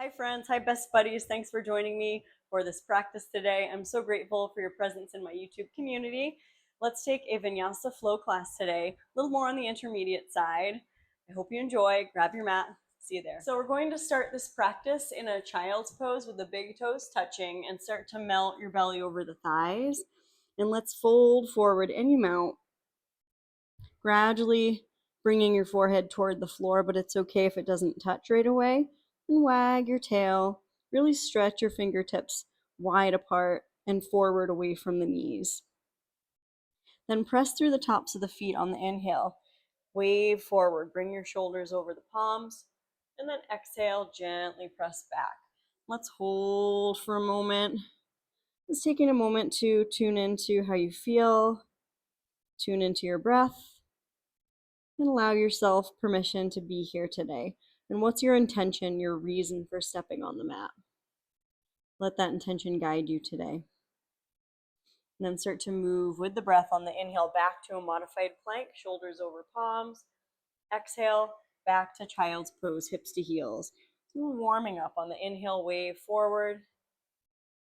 Hi friends, hi best buddies. Thanks for joining me for this practice today. I'm so grateful for your presence in my YouTube community. Let's take a vinyasa flow class today, a little more on the intermediate side. I hope you enjoy. Grab your mat. See you there. So we're going to start this practice in a child's pose with the big toes touching and start to melt your belly over the thighs. And let's fold forward and you mount. Gradually bringing your forehead toward the floor, but it's okay if it doesn't touch right away. And wag your tail. Really stretch your fingertips wide apart and forward away from the knees. Then press through the tops of the feet on the inhale. Wave forward. Bring your shoulders over the palms. And then exhale, gently press back. Let's hold for a moment. Just taking a moment to tune into how you feel. Tune into your breath. And allow yourself permission to be here today. And what's your intention, your reason for stepping on the mat? Let that intention guide you today. And then start to move with the breath on the inhale back to a modified plank, shoulders over palms. Exhale, back to child's pose, hips to heels. So we're warming up on the inhale, wave forward.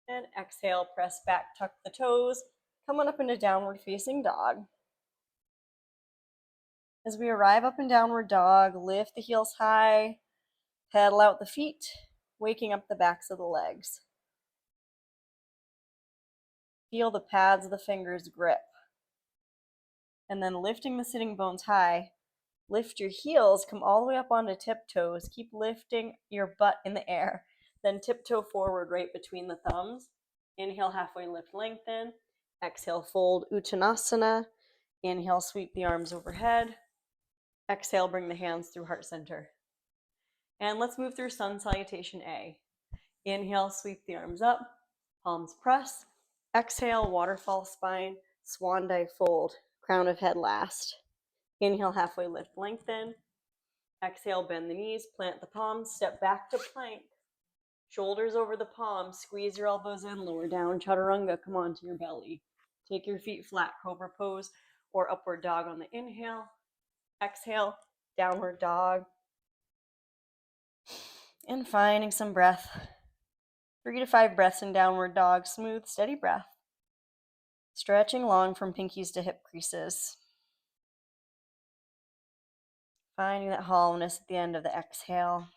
And exhale, press back, tuck the toes. Coming up into downward facing dog. As we arrive up in downward dog, lift the heels high, pedal out the feet, waking up the backs of the legs. Feel the pads of the fingers grip. And then lifting the sitting bones high, lift your heels, come all the way up onto tiptoes. Keep lifting your butt in the air. Then tiptoe forward right between the thumbs. Inhale, halfway lift, lengthen. Exhale, fold, Uttanasana. Inhale, sweep the arms overhead. Exhale, bring the hands through heart center. And let's move through sun salutation A. Inhale, sweep the arms up, palms press. Exhale, waterfall spine, swan dive fold, crown of head last. Inhale, halfway lift, lengthen. Exhale, bend the knees, plant the palms, step back to plank. Shoulders over the palms, squeeze your elbows in, lower down, chaturanga, come onto your belly. Take your feet flat, cobra pose or upward dog on the inhale. Exhale, downward dog. And finding some breath. 3 to 5 breaths in downward dog, smooth, steady breath. Stretching long from pinkies to hip creases. Finding that hollowness at the end of the exhale.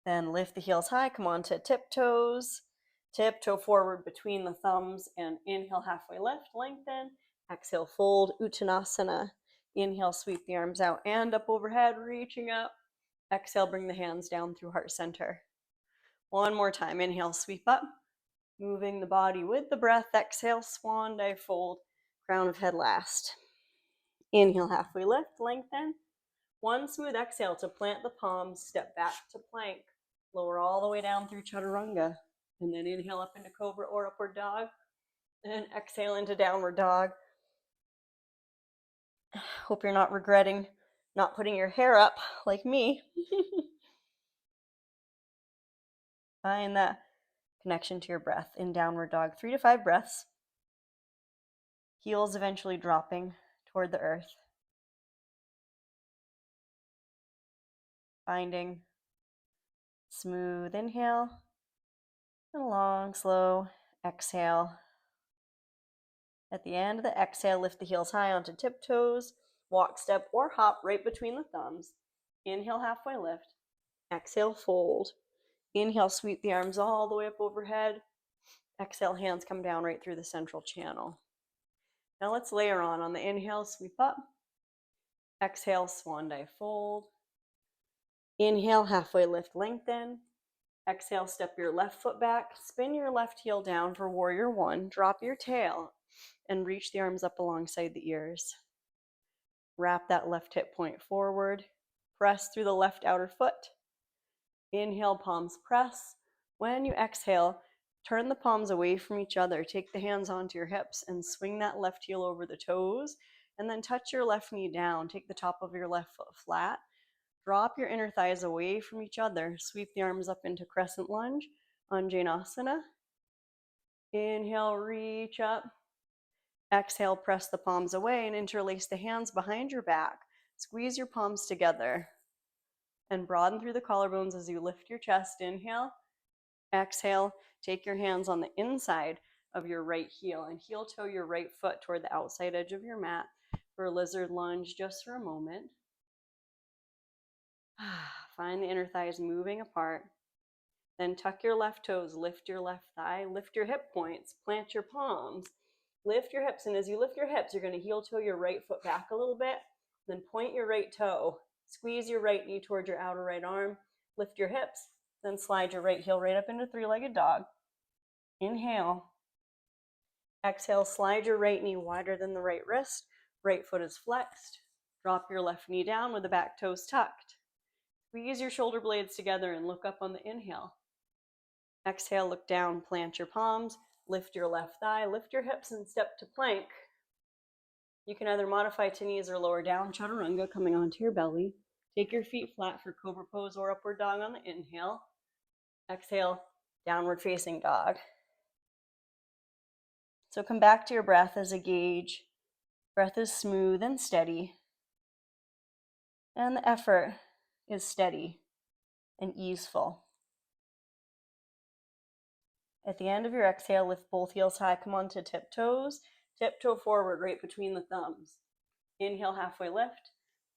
Then lift the heels high, come on to tiptoes. Tiptoe forward between the thumbs and inhale, halfway lift, lengthen. Exhale, fold, Uttanasana. Inhale, sweep the arms out and up overhead, reaching up. Exhale, bring the hands down through heart center. One more time, inhale, sweep up. Moving the body with the breath. Exhale, swan dive fold, crown of head last. Inhale, halfway lift, lengthen. One smooth exhale to plant the palms, step back to plank. Lower all the way down through chaturanga. And then inhale up into cobra or upward dog. And exhale into downward dog. Hope you're not regretting not putting your hair up like me. Find that connection to your breath in downward dog. 3 to 5 breaths. Heels eventually dropping toward the earth. Finding smooth inhale and a long, slow exhale. At the end of the exhale, lift the heels high onto tiptoes. Walk, step, or hop right between the thumbs. Inhale, halfway lift. Exhale, fold. Inhale, sweep the arms all the way up overhead. Exhale, hands come down right through the central channel. Now let's layer on the inhale, sweep up. Exhale, swan dive fold. Inhale, halfway lift, lengthen. Exhale, step your left foot back, spin your left heel down for warrior one, drop your tail, and reach the arms up alongside the ears. Wrap that left hip point forward, press through the left outer foot. Inhale, palms press. When you exhale, turn the palms away from each other, take the hands onto your hips and swing that left heel over the toes, and then touch your left knee down, take the top of your left foot flat. Drop your inner thighs away from each other. Sweep the arms up into crescent lunge, Anjaneyasana. Inhale, reach up. Exhale, press the palms away and interlace the hands behind your back. Squeeze your palms together. and broaden through the collarbones as you lift your chest. Inhale. Exhale. Take your hands on the inside of your right heel and heel toe your right foot toward the outside edge of your mat for a lizard lunge just for a moment. Find the inner thighs moving apart. Then tuck your left toes, lift your left thigh, lift your hip points, plant your palms, lift your hips. And as you lift your hips, you're going to heel toe your right foot back a little bit, then point your right toe, squeeze your right knee towards your outer right arm, lift your hips, then slide your right heel right up into three-legged dog. Inhale. Exhale, slide your right knee wider than the right wrist. Right foot is flexed. Drop your left knee down with the back toes tucked. Squeeze your shoulder blades together and look up on the inhale. Exhale, look down, plant your palms, lift your left thigh, lift your hips and step to plank. You can either modify to knees or lower down, chaturanga, coming onto your belly. Take your feet flat for cobra pose or upward dog on the inhale. Exhale, downward facing dog. So come back to your breath as a gauge. Breath is smooth and steady. And the effort is steady and easeful. At the end of your exhale, lift both heels high, come onto tiptoes. Tiptoe forward right between the thumbs. Inhale, halfway lift.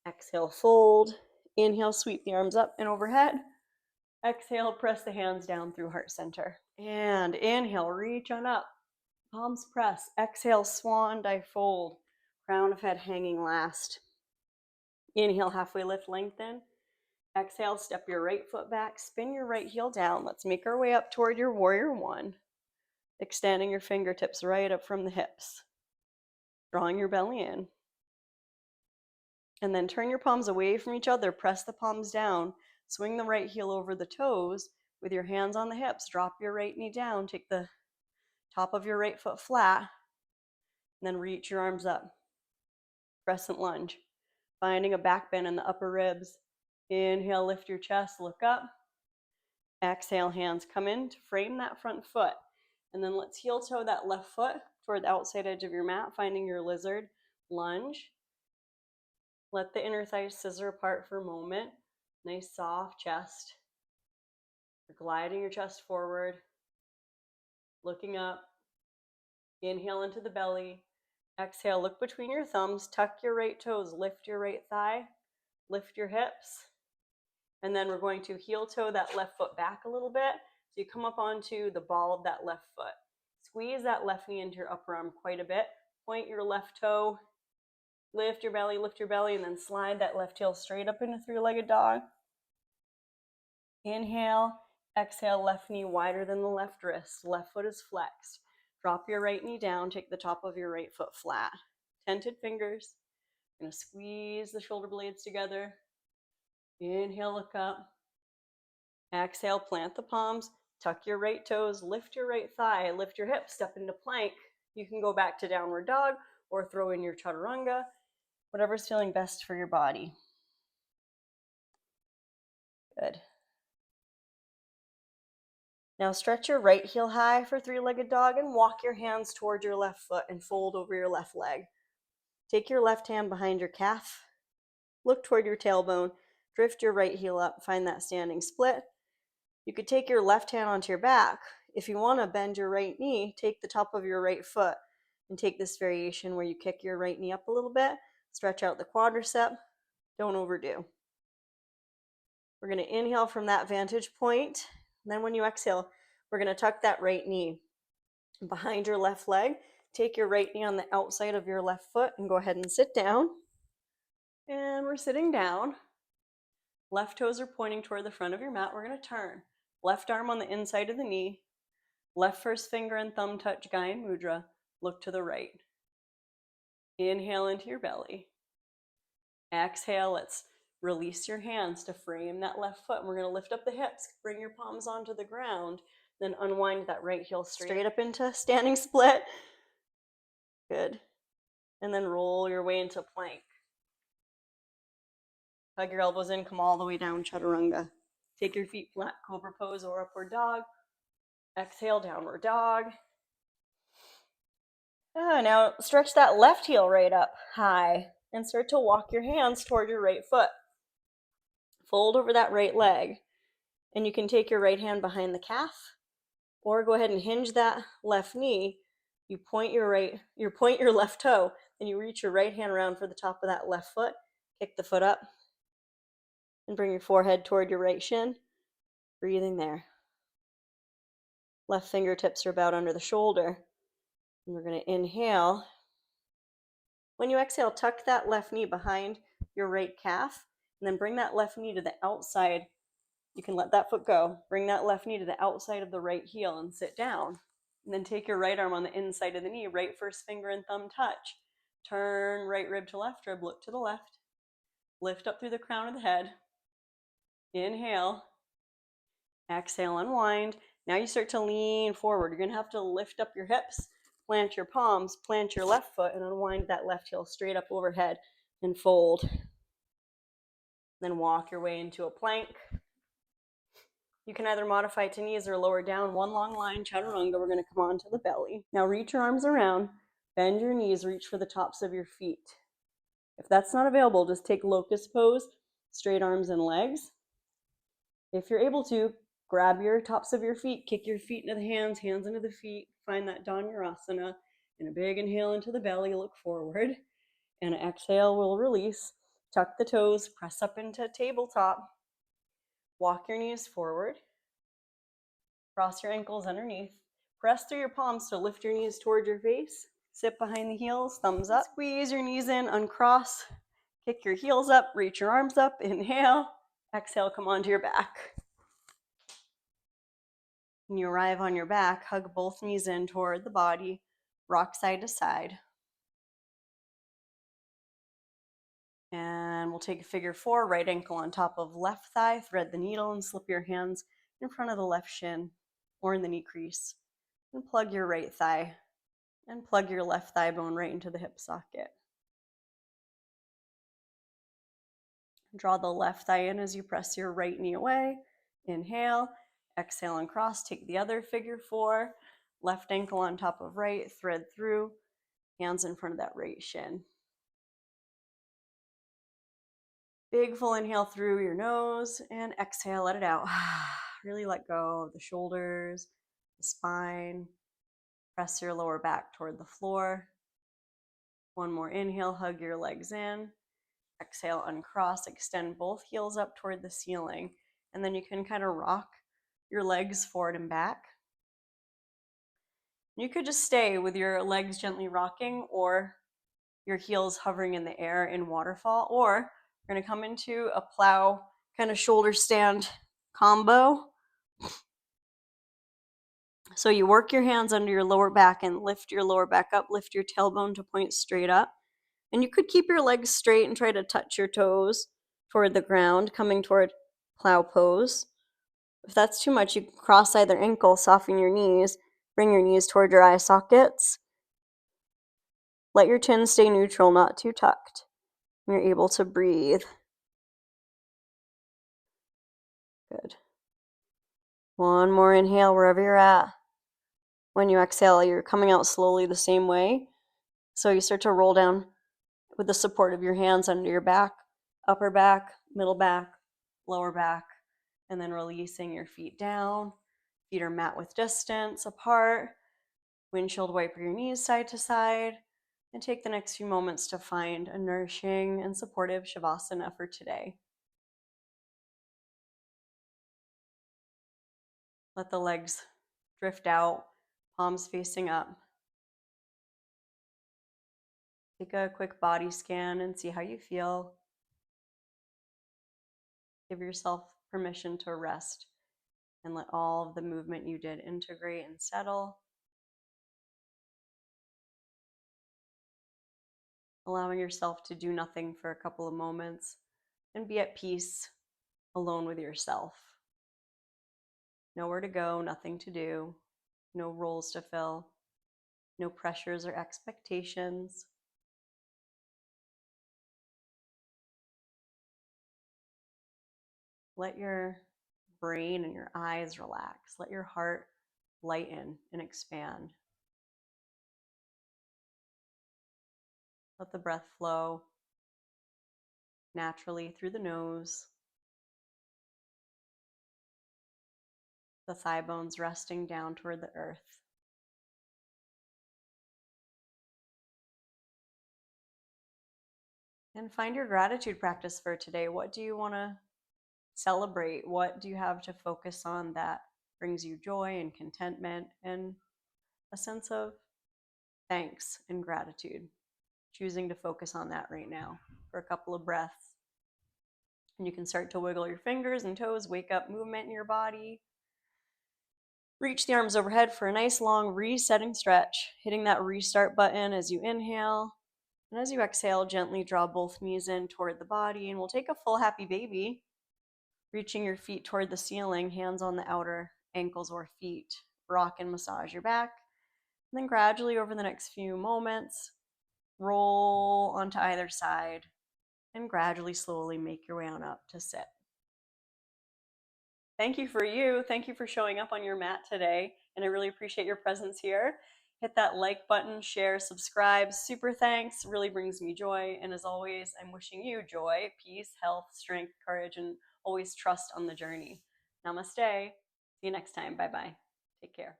Exhale, fold. Inhale, sweep the arms up and overhead. Exhale, press the hands down through heart center. And inhale, reach on up. Palms press. Exhale, swan dive fold. Crown of head hanging last. Inhale, halfway lift, lengthen. Exhale, step your right foot back, spin your right heel down. Let's make our way up toward your warrior one. Extending your fingertips right up from the hips. Drawing your belly in. And then turn your palms away from each other. Press the palms down. Swing the right heel over the toes with your hands on the hips. Drop your right knee down. Take the top of your right foot flat. And then reach your arms up. Crescent lunge. Finding a back bend in the upper ribs. Inhale, lift your chest, look up. Exhale, hands come in to frame that front foot. And then let's heel toe that left foot toward the outside edge of your mat, finding your lizard lunge. Let the inner thighs scissor apart for a moment. Nice soft chest. You're gliding your chest forward. Looking up. Inhale into the belly. Exhale, look between your thumbs. Tuck your right toes. Lift your right thigh. Lift your hips. And then we're going to heel toe that left foot back a little bit. So you come up onto the ball of that left foot. Squeeze that left knee into your upper arm quite a bit. Point your left toe. Lift your belly, and then slide that left heel straight up into three-legged dog. Inhale, exhale, left knee wider than the left wrist. Left foot is flexed. Drop your right knee down, take the top of your right foot flat. Tented fingers. You're going to squeeze the shoulder blades together. Inhale, look up. Exhale, plant the palms. Tuck your right toes, lift your right thigh, lift your hips, step into plank. You can go back to downward dog or throw in your chaturanga. Whatever's feeling best for your body. Good. Now stretch your right heel high for three-legged dog and walk your hands toward your left foot and fold over your left leg. Take your left hand behind your calf. Look toward your tailbone. Drift your right heel up. Find that standing split. You could take your left hand onto your back. If you want to bend your right knee, take the top of your right foot and take this variation where you kick your right knee up a little bit. Stretch out the quadricep. Don't overdo. We're going to inhale from that vantage point. And then when you exhale, we're going to tuck that right knee behind your left leg. Take your right knee on the outside of your left foot and go ahead and sit down. And we're sitting down. Left toes are pointing toward the front of your mat. We're going to turn. Left arm on the inside of the knee. Left first finger and thumb touch Gyan Mudra. Look to the right. Inhale into your belly. Exhale, let's release your hands to frame that left foot. We're going to lift up the hips, bring your palms onto the ground, then unwind that right heel straight up into standing split. Good. And then roll your way into plank. Hug your elbows in, come all the way down, chaturanga. Take your feet flat, cobra pose or upward dog. Exhale, downward dog. Now stretch that left heel right up high and start to walk your hands toward your right foot. Fold over that right leg, and you can take your right hand behind the calf, or go ahead and hinge that left knee. You point your left toe, and you reach your right hand around for the top of that left foot. Kick the foot up, and bring your forehead toward your right shin. Breathing there. Left fingertips are about under the shoulder. And we're going to inhale. When you exhale, tuck that left knee behind your right calf, and then bring that left knee to the outside. You can let that foot go. Bring that left knee to the outside of the right heel and sit down. And then take your right arm on the inside of the knee, right first finger and thumb touch. Turn right rib to left rib, look to the left. Lift up through the crown of the head. Inhale. Exhale, unwind. Now you start to lean forward. You're going to have to lift up your hips, plant your palms, plant your left foot, and unwind that left heel straight up overhead and fold. Then walk your way into a plank. You can either modify to knees or lower down. One long line, chaturanga. We're going to come onto the belly. Now reach your arms around, bend your knees, reach for the tops of your feet. If that's not available, just take locust pose, straight arms and legs. If you're able to, grab your tops of your feet, kick your feet into the hands, hands into the feet, find that Dhanurasana, and a big inhale into the belly, look forward, and an exhale will release. Tuck the toes, press up into tabletop, walk your knees forward, cross your ankles underneath, press through your palms to lift your knees toward your face, sit behind the heels, thumbs up, squeeze your knees in, uncross, kick your heels up, reach your arms up, inhale, exhale, come onto your back. When you arrive on your back, hug both knees in toward the body, rock side to side. And we'll take a figure 4, right ankle on top of left thigh, thread the needle and slip your hands in front of the left shin or in the knee crease. And plug your right thigh and plug your left thigh bone right into the hip socket. Draw the left thigh in as you press your right knee away. Inhale, exhale and cross. Take the other figure 4, left ankle on top of right, thread through, hands in front of that right shin. Big full inhale through your nose and exhale, let it out. Really let go of the shoulders, the spine. Press your lower back toward the floor. One more inhale, hug your legs in. Exhale, uncross, extend both heels up toward the ceiling. And then you can kind of rock your legs forward and back. You could just stay with your legs gently rocking or your heels hovering in the air in waterfall, or we're going to come into a plow kind of shoulder stand combo. So you work your hands under your lower back and lift your lower back up, lift your tailbone to point straight up. And you could keep your legs straight and try to touch your toes toward the ground, coming toward plow pose. If that's too much, you can cross either ankle, soften your knees, bring your knees toward your eye sockets. Let your chin stay neutral, not too tucked. You're able to breathe. Good. One more inhale wherever you're at. When you exhale, you're coming out slowly the same way. So you start to roll down with the support of your hands under your back, upper back, middle back, lower back, and then releasing your feet down. Feet are mat width distance apart. Windshield wiper your knees side to side. And take the next few moments to find a nourishing and supportive Savasana for today. Let the legs drift out, palms facing up. Take a quick body scan and see how you feel. Give yourself permission to rest and let all of the movement you did integrate and settle. Allowing yourself to do nothing for a couple of moments and be at peace alone with yourself. Nowhere to go, nothing to do, no roles to fill, no pressures or expectations. Let your brain and your eyes relax. Let your heart lighten and expand. Let the breath flow naturally through the nose the thigh bones resting down toward the earth. And find your gratitude practice for today. What do you want to celebrate? What do you have to focus on that brings you joy and contentment and a sense of thanks and gratitude? Choosing to focus on that right now for a couple of breaths. And you can start to wiggle your fingers and toes, wake up movement in your body. Reach the arms overhead for a nice long resetting stretch, hitting that restart button as you inhale. And as you exhale, gently draw both knees in toward the body, and we'll take a full happy baby, reaching your feet toward the ceiling, hands on the outer ankles or feet. Rock and massage your back. And then gradually over the next few moments, roll onto either side and gradually, slowly make your way on up to sit. Thank you for you. Thank you for showing up on your mat today. And I really appreciate your presence here. Hit that like button, share, subscribe. Super thanks. Really brings me joy. And as always, I'm wishing you joy, peace, health, strength, courage, and always trust on the journey. Namaste. See you next time. Bye-bye. Take care.